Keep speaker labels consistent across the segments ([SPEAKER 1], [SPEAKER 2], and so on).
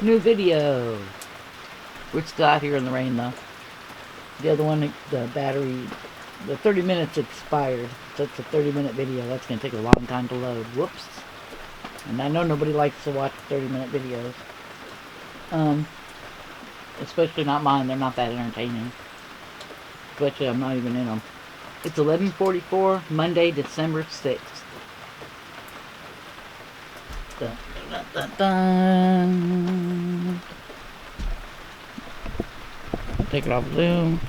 [SPEAKER 1] New video. We're still out here in the rain though. The other one, the battery, the 30 minutes expired. So it's a 30-minute video. That's going to take a long time to load. Whoops. And I know nobody likes to watch 30-minute videos. Especially not mine. They're not that entertaining. Especially I'm not even in them. It's 11:44, Monday, December 6th. Dun, dun, dun, dun. Take it off Zoom.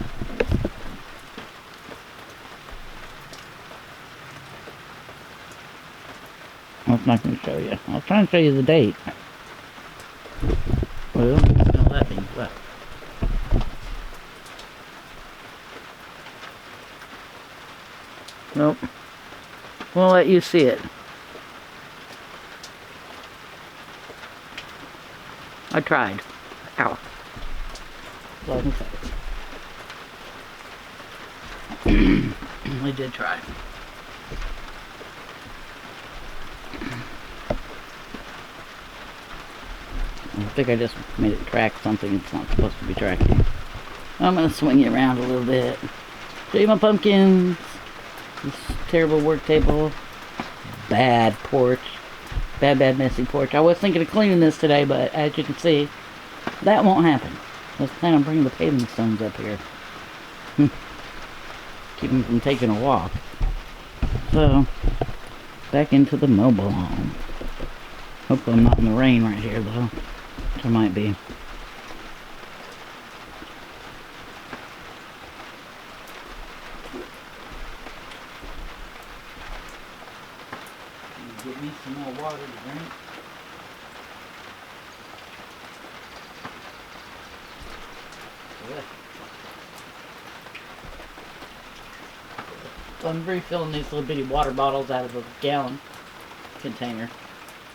[SPEAKER 1] I was not going to show you. I was trying to show you the date. Well, it's not letting. What? Nope. Won't let you see it. I tried. Ow. Let me say it. I did try. I think I just made it track something it's not supposed to be tracking. I'm going to swing it around a little bit. Show you my pumpkins. This terrible work table. Bad porch. Bad messy porch. I was thinking of cleaning this today, but as you can see, that won't happen. I was planning on bringing the paving stones up here. Keep them from taking a walk. So, back into the mobile home. Hopefully I'm not in the rain right here, though. Which I might be. Get me some more water to drink. So I'm refilling these little bitty water bottles out of a gallon container.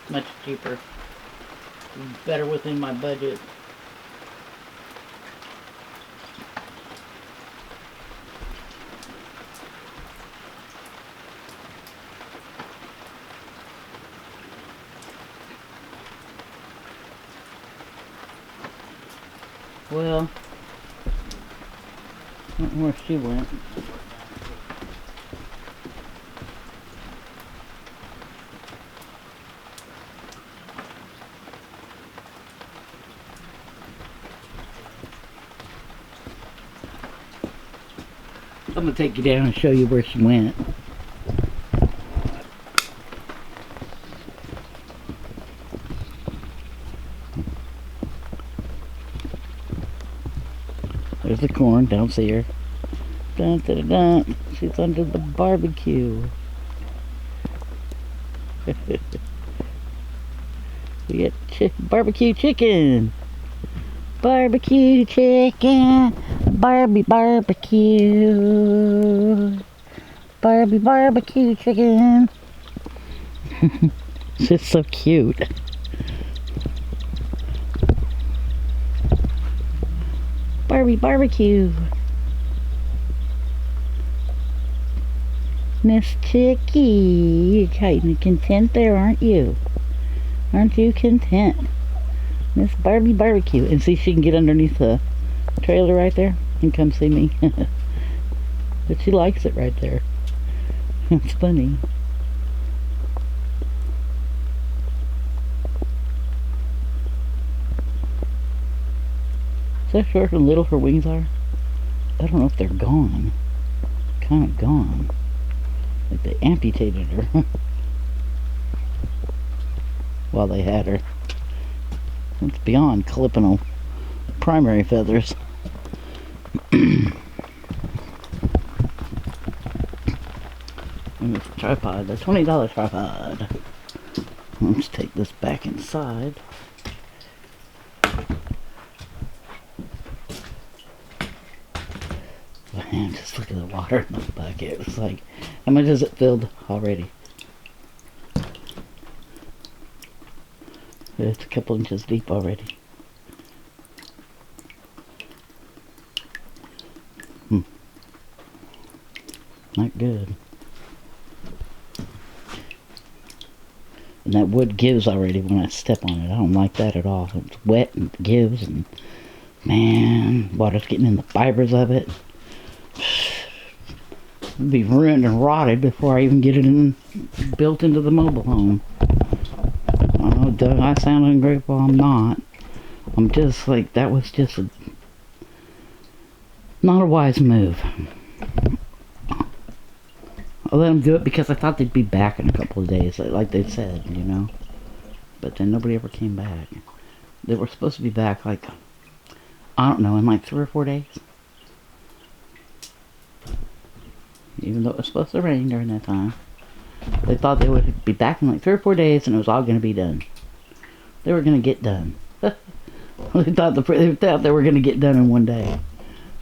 [SPEAKER 1] Much cheaper. Better within my budget. Well, I don't know where she went. I'm going to take you down and show you where she went. There's the corn, don't see her. Dun, dun, dun, dun. She's under the barbecue. We get barbecue chicken. Barbecue chicken. Barbie barbecue. Barbie barbecue chicken. She's so cute. Barbie barbecue. Miss Chicky, you're kind of content there, aren't you? Aren't you content? Miss Barbie barbecue. And see if she can get underneath the trailer right there and come see me. But she likes it right there. It's funny. Is that short and little her wings are? I don't know if they're gone. Kind of gone. Like they amputated her. While they had her. It's beyond clipping primary feathers. And it's a tripod, the $20 tripod. Let's take this back inside. Man, just look at the water in the bucket. It's like, how much is it filled already? It's a couple inches deep already. Not good. And that wood gives already when I step on it. I don't like that at all. It's wet and it gives, and man, water's getting in the fibers of it. It'd be ruined and rotted before I even get it built into the mobile home. Oh, do I sound ungrateful? I'm not. I'm just like, that was just not a wise move. I let them do it because I thought they'd be back in a couple of days, like they said, you know. But then nobody ever came back. They were supposed to be back, like, I don't know, in like 3 or 4 days. Even though it was supposed to rain during that time. They thought they would be back in like 3 or 4 days and it was all going to be done. They were going to get done. They thought they were going to get done in 1 day.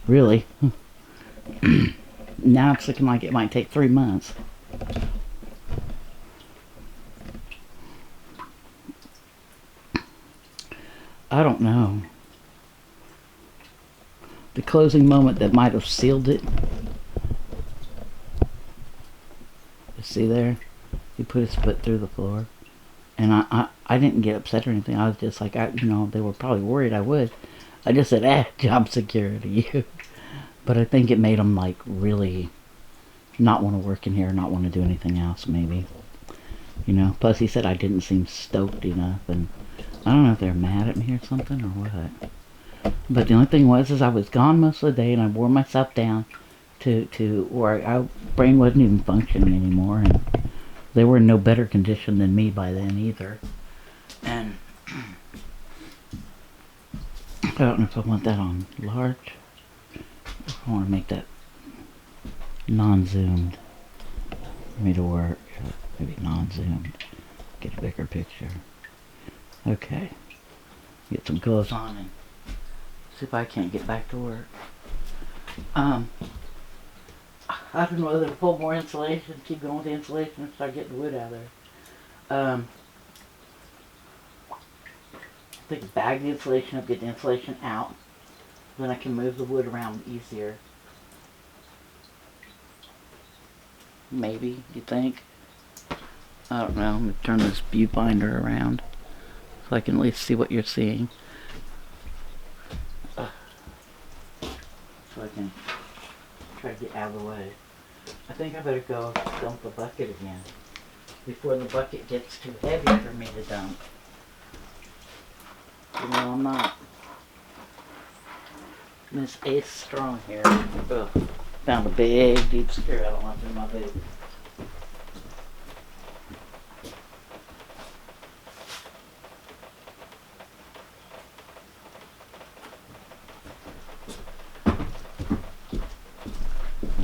[SPEAKER 1] Really. Now it's looking like it might take 3 months. I don't know. The closing moment that might have sealed it. You see there? He put his foot through the floor. And I didn't get upset or anything. I was just like, you know, they were probably worried I would. I just said, job security. But I think it made them, like, really not want to work in here, not want to do anything else, maybe. You know, plus he said I didn't seem stoked enough, and I don't know if they're mad at me or something or what. But the only thing was, is I was gone most of the day, and I wore myself down to where our brain wasn't even functioning anymore, and they were in no better condition than me by then either. And I don't know if I want that on large. I want to make that non-zoomed for me to work. Maybe non-zoomed. Get a bigger picture. Okay. Get some gloves on and see if I can't get back to work. I don't know whether to pull more insulation, keep going with the insulation, and start getting the wood out of there. I think bag the insulation up, get the insulation out. Then I can move the wood around easier. Maybe, you think? I don't know. Let me turn this viewfinder around so I can at least see what you're seeing. So I can try to get out of the way. I think I better go dump the bucket again before the bucket gets too heavy for me to dump. You know I'm not Miss Ace Strong here. Ugh. Found a big deep screw I don't want in my boot.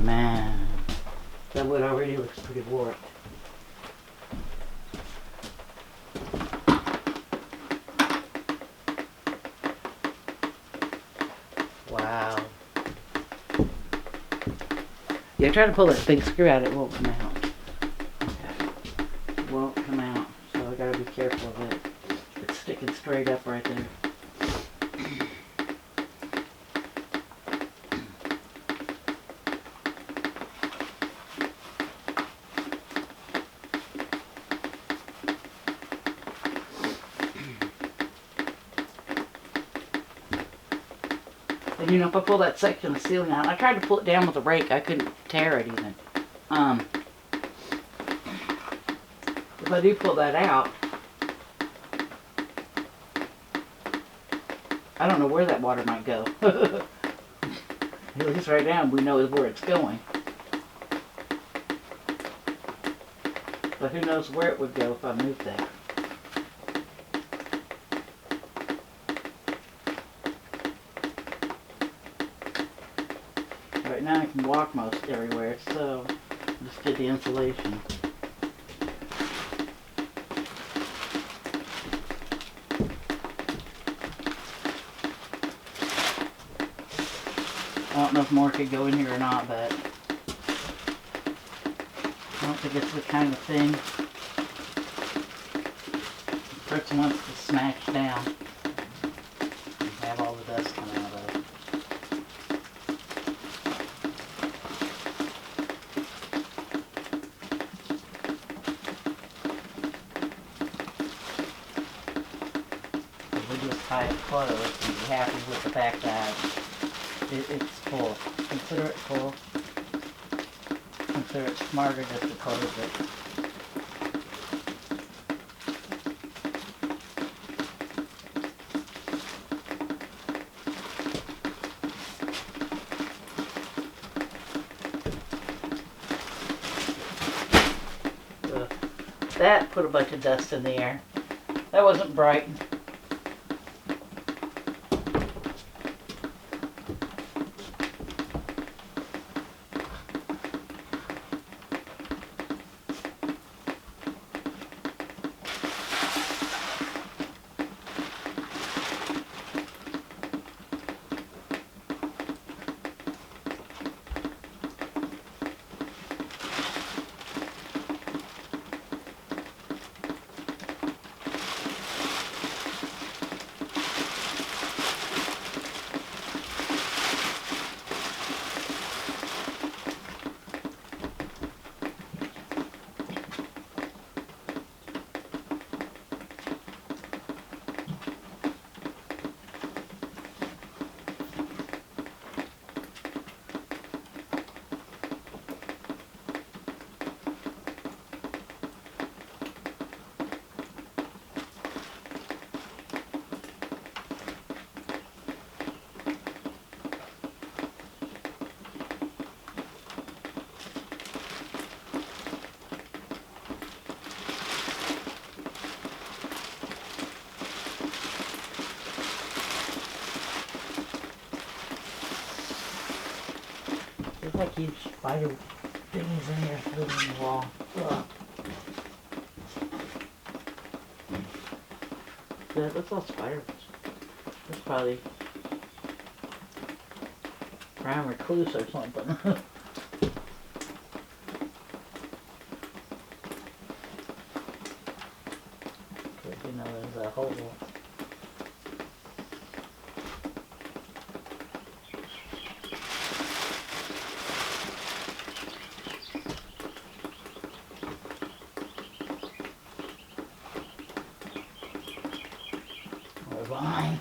[SPEAKER 1] Man, that wood already looks pretty warped. Wow. Yeah, try to pull that big screw out, it won't come out. Okay. It won't come out, so I gotta be careful of it. It's sticking straight up right there. And you know, if I pull that section of ceiling out, I tried to pull it down with a rake, I couldn't tear it even. If I do pull that out, I don't know where that water might go. At least right now we know where it's going. But who knows where it would go if I moved that. Right now I can walk most everywhere, so just get the insulation. I don't know if more could go in here or not, but I don't think it's the kind of thing the person wants to smash down and have all the dust come out of it. this tie it closed and be happy with the fact that it's full. Consider it full. Consider it smarter just to close it. That put a bunch of dust in the air. That wasn't bright. There's like huge spider things in here moving the wall. Ugh. Yeah, that's all spiders. That's probably brown recluse or something. You know, there's a hole. Fine.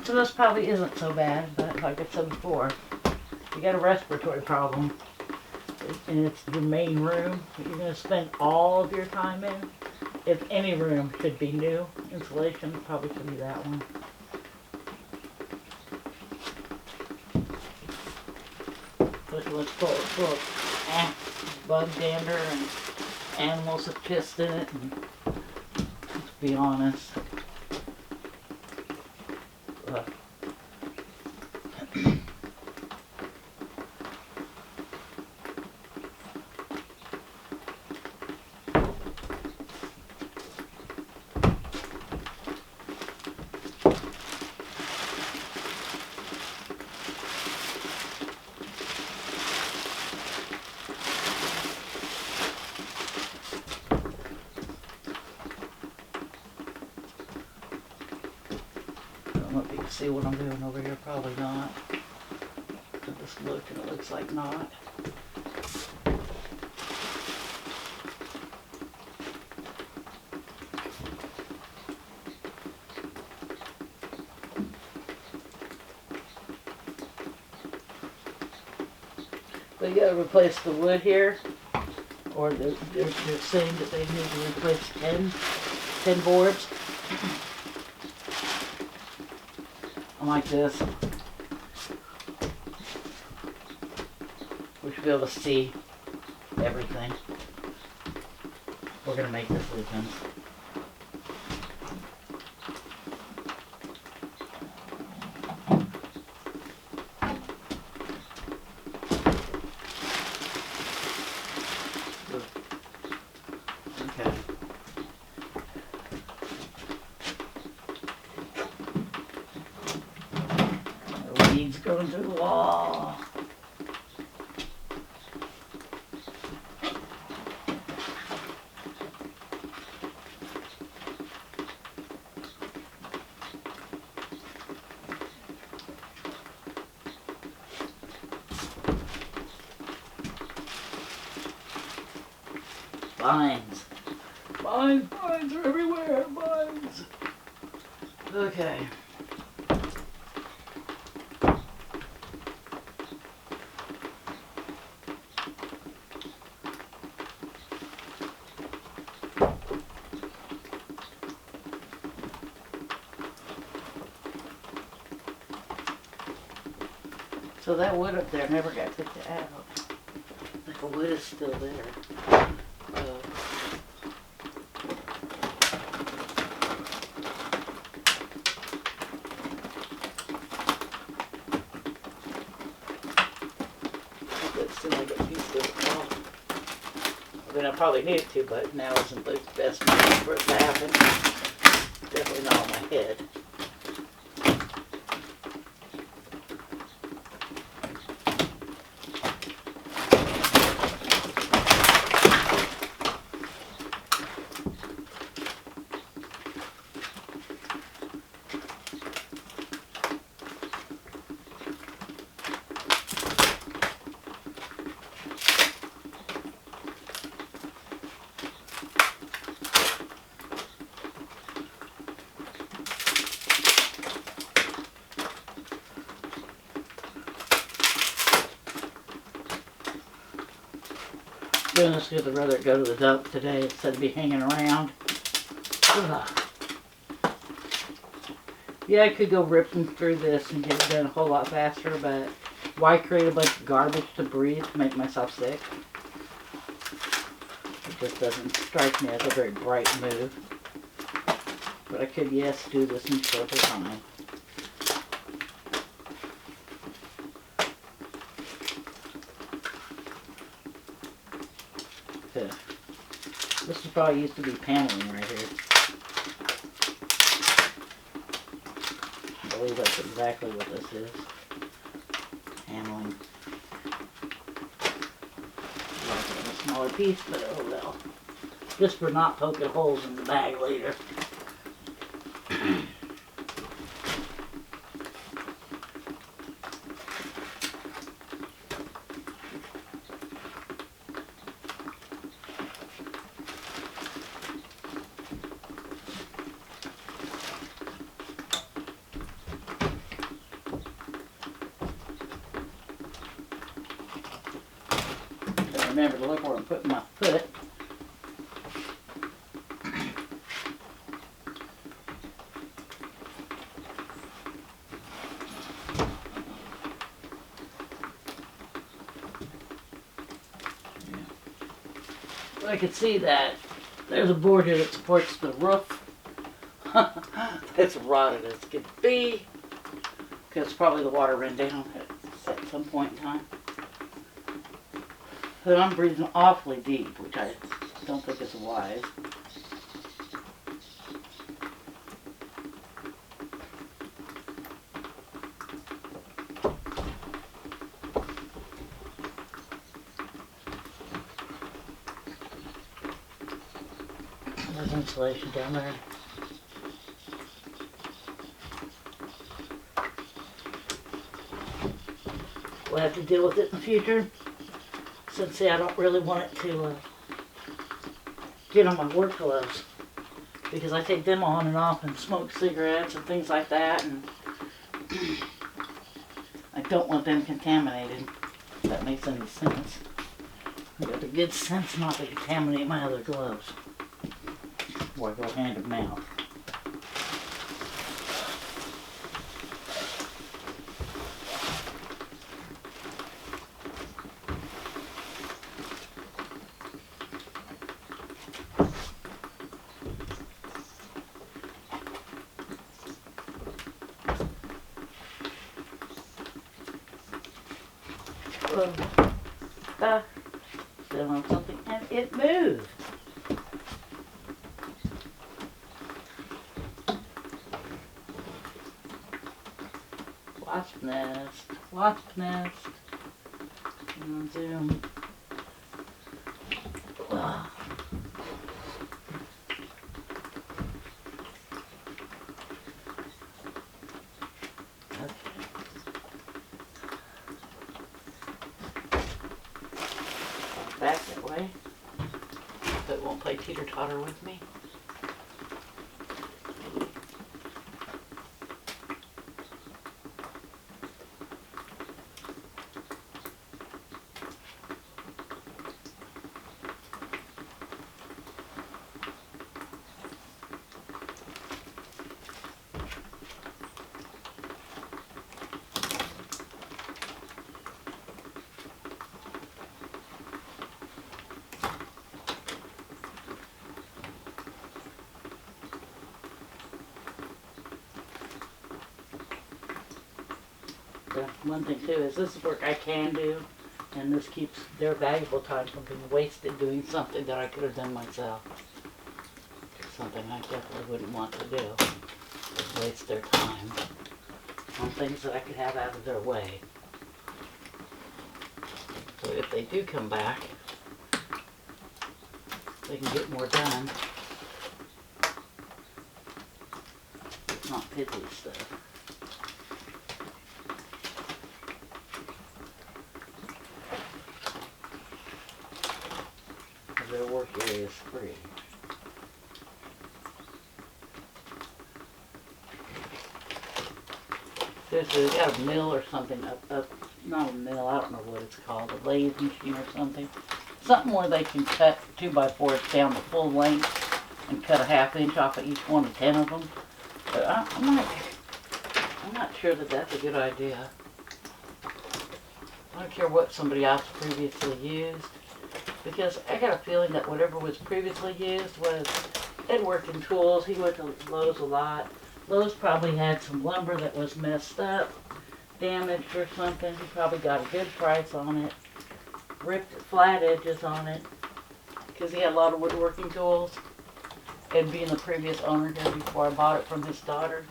[SPEAKER 1] So this probably isn't so bad, but like I said before, you got a respiratory problem, and it's the main room that you're going to spend all of your time in. If any room should be new insulation, it probably should be that one. This one's full of bug dander and animals have pissed in it. And, let's be honest. I don't know if you can see what I'm doing over here, probably not. I just looked and it looks like not. But you gotta replace the wood here, or they're saying that they need to replace 10 boards. I'm like this. We should be able to see everything. We're gonna make this weekend. Okay. weeds growing through the wall. Vines. Vines are everywhere. Vines. Okay. So that wood up there never got took out. Like the wood is still there. That seemed like a piece of it. Well, I mean, I probably need it to, but now isn't the best time for it to happen. Definitely not on my head. Doing this because I'd rather go to the dump today instead of be hanging around. Ugh. Yeah, I could go ripping through this and get it done a whole lot faster, but why create a bunch of garbage to breathe to make myself sick? It just doesn't strike me as a very bright move. But I could, yes, do this in shorter time. This is probably used to be paneling right here. I believe that's exactly what this is. Paneling. A smaller piece, but oh well. Just for not poking holes in the bag later. Remember to look where I'm putting my foot. Well, I can see that there's a board here that supports the roof. It's rotted as could be, because probably the water ran down at some point in time. But I'm breathing awfully deep, which I don't think is wise. There's insulation down there. We'll have to deal with it in the future. Since I don't really want it to get on my work gloves, because I take them on and off and smoke cigarettes and things like that, and I don't want them contaminated, if that makes any sense. I got the good sense not to contaminate my other gloves before I go hand to mouth. Still on something and it moved. Wasp nest. Wasp nest. And zoom. Ugh. Back that way. So it won't play teeter-totter with me. One thing too is this is work I can do, and this keeps their valuable time from being wasted doing something that I could have done myself. Something I definitely wouldn't want to do, is waste their time on things that I could have out of their way. So if they do come back, they can get more done. It's not piddly stuff. Their work area is free. There's got a mill or something up, not a mill, I don't know what it's called, a lathe machine or something. Something where they can cut 2x4s down the full length and cut a ½ inch off of each one of 10 of them. But I'm not sure that that's a good idea. I don't care what somebody else previously used. Because I got a feeling that whatever was previously used was, Ed worked in tools, he went to Lowe's a lot. Lowe's probably had some lumber that was messed up, damaged or something. He probably got a good price on it, ripped flat edges on it, because he had a lot of woodworking tools. Ed being the previous owner did before I bought it from his daughter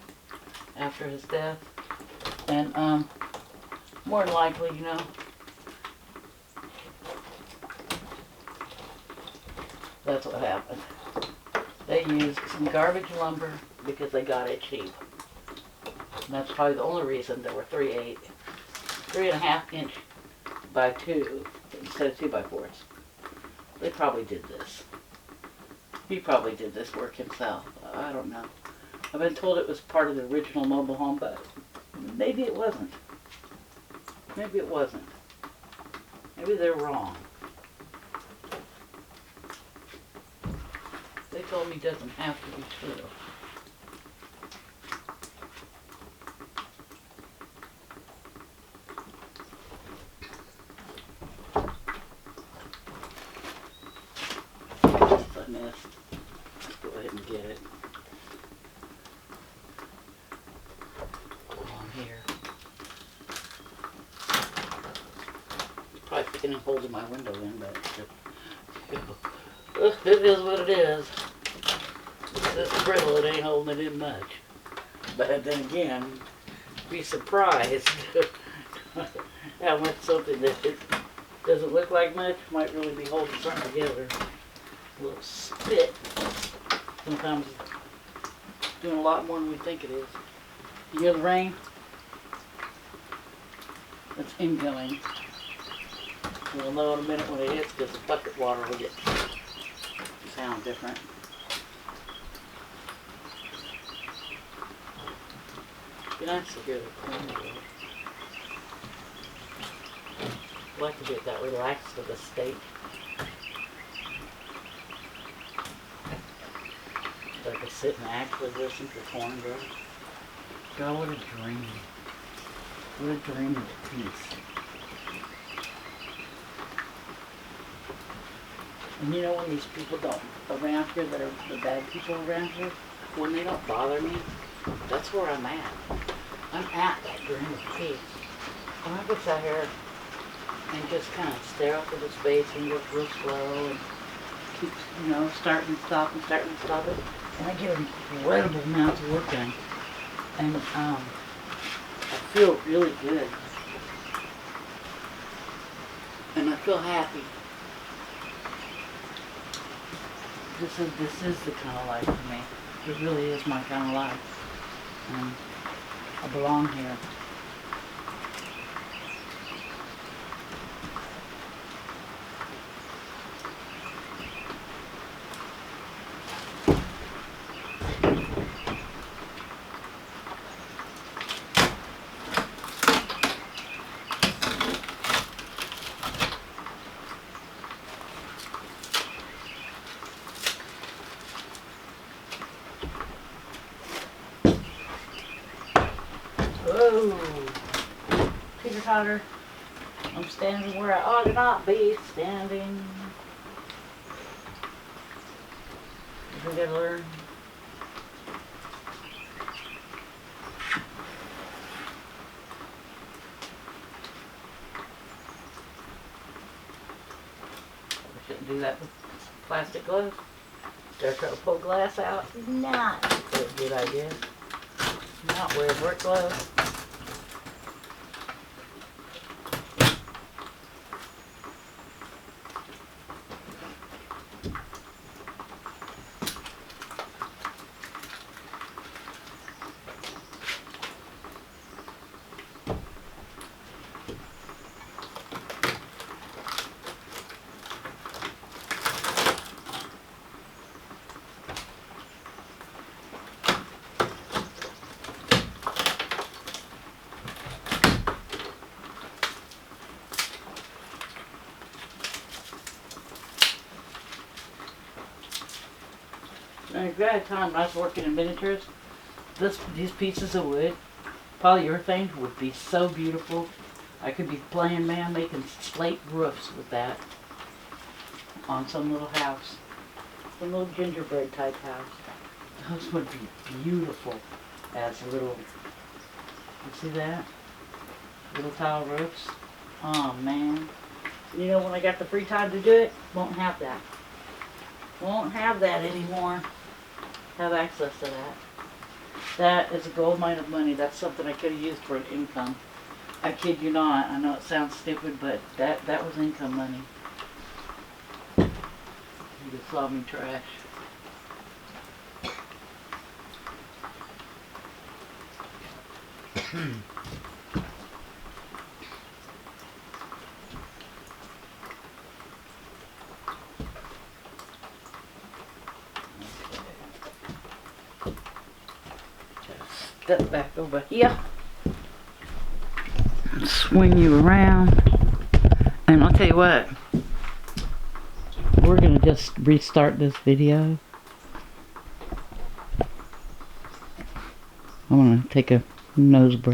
[SPEAKER 1] after his death. And more than likely, you know, that's what happened. They used some garbage lumber because they got it cheap. And that's probably the only reason there were 3.5 inch by 2 instead of 2x4s. They probably did this. He probably did this work himself. I don't know. I've been told it was part of the original mobile home, but maybe it wasn't. Maybe it wasn't. Maybe they're wrong. They told me it doesn't have to be true. Just a nest. Let's go ahead and get it. Go on here. It's probably picking and holding my window in, but it is what it is. It's brittle, it ain't holding it in much. But then again, be surprised how much something that it doesn't look like much might really be holding something together. A little spit. Sometimes doing a lot more than we think it is. You hear the rain? It's incoming. We'll know in a minute when it hits because the bucket water will get sound different. Be nice to hear the cornfield. I like to get that relaxed with a steak. So I could sit and actually listen to cornbread. God, what a dream. What a dream of peace. And you know when these people don't around here that are the bad people around here, when they don't bother me, that's where I'm at. I'm at that dream of peace. And I get out here and just kind of stare off into space and work real slow and keep, you know, starting and stopping it. And I get incredible amounts of work done. And I feel really good. And I feel happy. This is the kind of life for me. It really is my kind of life. And I belong here. Whoa, Peter Totter, I'm standing where I ought to not be standing. We gotta learn. We shouldn't do that with plastic gloves. Start trying to pull glass out. Not a good idea. Not wear work gloves. Now, if I had time when I was working in miniatures, these pieces of wood, polyurethane, would be so beautiful. I could be playing man making slate roofs with that on some little house, some little gingerbread type house. Those would be beautiful as a little. You see that? Little tile roofs. Oh man! You know when I got the free time to do it, won't have that. Won't have that anymore. Have access to that. That is a gold mine of money. That's something I could have used for an income. I kid you not. I know it sounds stupid, but that was income money. You just saw me trash. Step back over here. Swing you around. And I'll tell you what. We're going to just restart this video. I'm going to take a nose break.